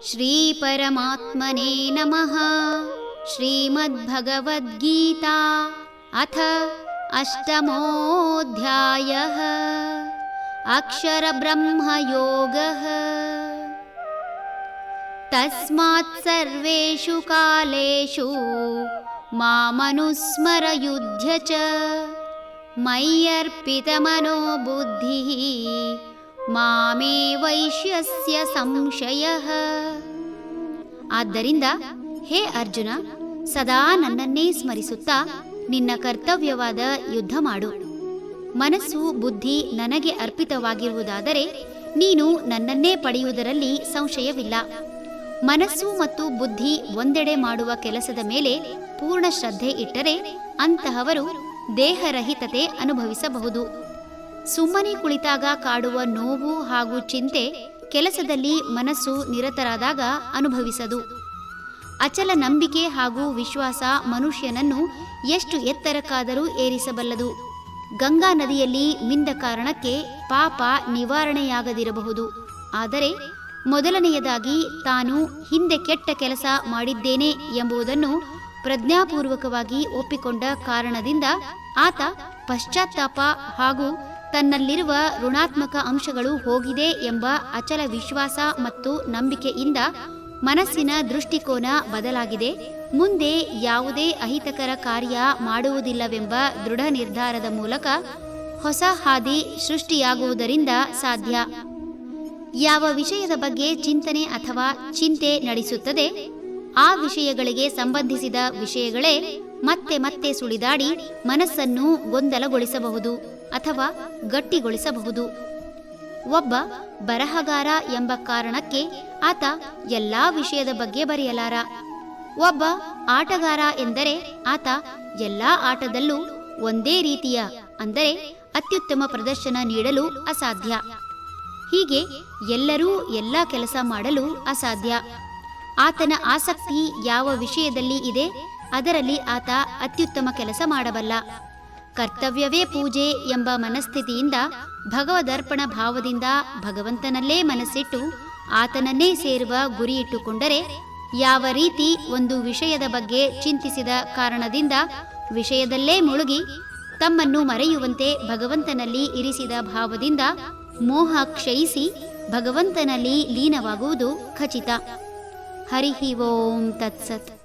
ಶ್ರೀ ಪರಮಾತ್ಮನೇ ನಮಃ. ಶ್ರೀಮದ್ಭಗವದ್ಗೀತಾ ಅಥ ಅಷ್ಟಮೋऽಧ್ಯಾಯಃ. ಅಕ್ಷರಬ್ರಹ್ಮಯೋಗಃ. ತಸ್ಮಾತ್ ಸರ್ವೇಷು ಕಾಲೇಷು ಮಾಮನುಸ್ಮರ ಯುಧ್ಯ ಚ ಮಯ್ಯರ್ಪಿತಮನೋ ಬುದ್ಧಿಃ ಮಾಮೇ ವೈಶ್ಯಸ್ಯ ಸಂಶಯಃ. ಆದ್ದರಿಂದ ಹೇ ಅರ್ಜುನ, ಸದಾ ನನ್ನನ್ನೇ ಸ್ಮರಿಸುತ್ತಾ ನಿನ್ನ ಕರ್ತವ್ಯವಾದ ಯುದ್ಧ ಮಾಡು. ಮನಸ್ಸು ಬುದ್ಧಿ ನನಗೆ ಅರ್ಪಿತವಾಗಿರುವುದಾದರೆ ನೀನು ನನ್ನನ್ನೇ ಪಡೆಯುವುದರಲ್ಲಿ ಸಂಶಯವಿಲ್ಲ. ಮನಸ್ಸು ಮತ್ತು ಬುದ್ಧಿ ಒಂದೆಡೆ ಮಾಡುವ ಕೆಲಸದ ಮೇಲೆ ಪೂರ್ಣ ಶ್ರದ್ಧೆ ಇಟ್ಟರೆ ಅಂತಹವರು ದೇಹರಹಿತತೆ ಅನುಭವಿಸಬಹುದು. ಸುಮ್ಮನೆ ಕುಳಿತಾಗ ಕಾಡುವ ನೋವು ಹಾಗೂ ಚಿಂತೆ ಕೆಲಸದಲ್ಲಿ ಮನಸ್ಸು ನಿರತರಾದಾಗ ಅನುಭವಿಸದು. ಅಚಲ ನಂಬಿಕೆ ಹಾಗೂ ವಿಶ್ವಾಸ ಮನುಷ್ಯನನ್ನು ಎಷ್ಟು ಎತ್ತರಕ್ಕಾದರೂ ಏರಿಸಬಲ್ಲದು. ಗಂಗಾ ನದಿಯಲ್ಲಿ ಮಿಂದ ಕಾರಣಕ್ಕೆ ಪಾಪ ನಿವಾರಣೆಯಾಗದಿರಬಹುದು. ಆದರೆ ಮೊದಲನೆಯದಾಗಿ ತಾನು ಹಿಂದೆ ಕೆಟ್ಟ ಕೆಲಸ ಮಾಡಿದ್ದೇನೆ ಎಂಬುದನ್ನು ಪ್ರಜ್ಞಾಪೂರ್ವಕವಾಗಿ ಒಪ್ಪಿಕೊಂಡ ಕಾರಣದಿಂದ ಆತ ಪಶ್ಚಾತ್ತಾಪ ಹಾಗೂ ತನ್ನಲ್ಲಿರುವ ಋಣಾತ್ಮಕ ಅಂಶಗಳು ಹೋಗಿದೆ ಎಂಬ ಅಚಲ ವಿಶ್ವಾಸ ಮತ್ತು ನಂಬಿಕೆಯಿಂದ ಮನಸ್ಸಿನ ದೃಷ್ಟಿಕೋನ ಬದಲಾಗಿದೆ. ಮುಂದೆ ಯಾವುದೇ ಅಹಿತಕರ ಕಾರ್ಯ ಮಾಡುವುದಿಲ್ಲವೆಂಬ ದೃಢ ನಿರ್ಧಾರದ ಮೂಲಕ ಹೊಸ ಹಾದಿ ಸೃಷ್ಟಿಯಾಗುವುದರಿಂದ ಸಾಧ್ಯ. ಯಾವ ವಿಷಯದ ಬಗ್ಗೆ ಚಿಂತನೆ ಅಥವಾ ಚಿಂತೆ ನಡೆಸುತ್ತದೆ ಆ ವಿಷಯಗಳಿಗೆ ಸಂಬಂಧಿಸಿದ ವಿಷಯಗಳೇ ಮತ್ತೆ ಮತ್ತೆ ಸುಳಿದಾಡಿ ಮನಸ್ಸನ್ನು ಗೊಂದಲಗೊಳಿಸಬಹುದು ಅಥವಾ ಗಟ್ಟಿಗೊಳಿಸಬಹುದು. ಒಬ್ಬ ಬರಹಗಾರ ಎಂಬ ಕಾರಣಕ್ಕೆ ಆತ ಎಲ್ಲಾ ವಿಷಯದ ಬಗ್ಗೆ ಬರೆಯಲಾರ. ಒಬ್ಬ ಆಟಗಾರ ಎಂದರೆ ಆತ ಎಲ್ಲಾ ಆಟದಲ್ಲೂ ಒಂದೇ ರೀತಿಯ ಅಂದರೆ ಅತ್ಯುತ್ತಮ ಪ್ರದರ್ಶನ ನೀಡಲು ಅಸಾಧ್ಯ. ಹೀಗೆ ಎಲ್ಲರೂ ಎಲ್ಲ ಕೆಲಸ ಮಾಡಲು ಅಸಾಧ್ಯ. ಆತನ ಆಸಕ್ತಿ ಯಾವ ವಿಷಯದಲ್ಲಿ ಇದೆ ಅದರಲ್ಲಿ ಆತ ಅತ್ಯುತ್ತಮ ಕೆಲಸ ಮಾಡಬಲ್ಲ. ಕರ್ತವ್ಯವೇ ಪೂಜೆ ಎಂಬ ಮನಸ್ಥಿತಿಯಿಂದ ಭಗವದರ್ಪಣ ಭಾವದಿಂದ ಭಗವಂತನಲ್ಲೇ ಮನಸ್ಸಿಟ್ಟು ಆತನನ್ನೇ ಸೇರುವ ಗುರಿ ಇಟ್ಟುಕೊಂಡರೆ ಯಾವ ರೀತಿ ಒಂದು ವಿಷಯದ ಬಗ್ಗೆ ಚಿಂತಿಸಿದ ಕಾರಣದಿಂದ ವಿಷಯದಲ್ಲೇ ಮುಳುಗಿ ತಮ್ಮನ್ನು ಮರೆಯುವಂತೆ ಭಗವಂತನಲ್ಲಿ ಇರಿಸಿದ ಭಾವದಿಂದ ಮೋಹ ಕ್ಷಯಿಸಿ ಭಗವಂತನಲ್ಲಿ ಲೀನವಾಗುವುದು ಖಚಿತ. ಹರಿ ಓಂ ತತ್ಸತ್.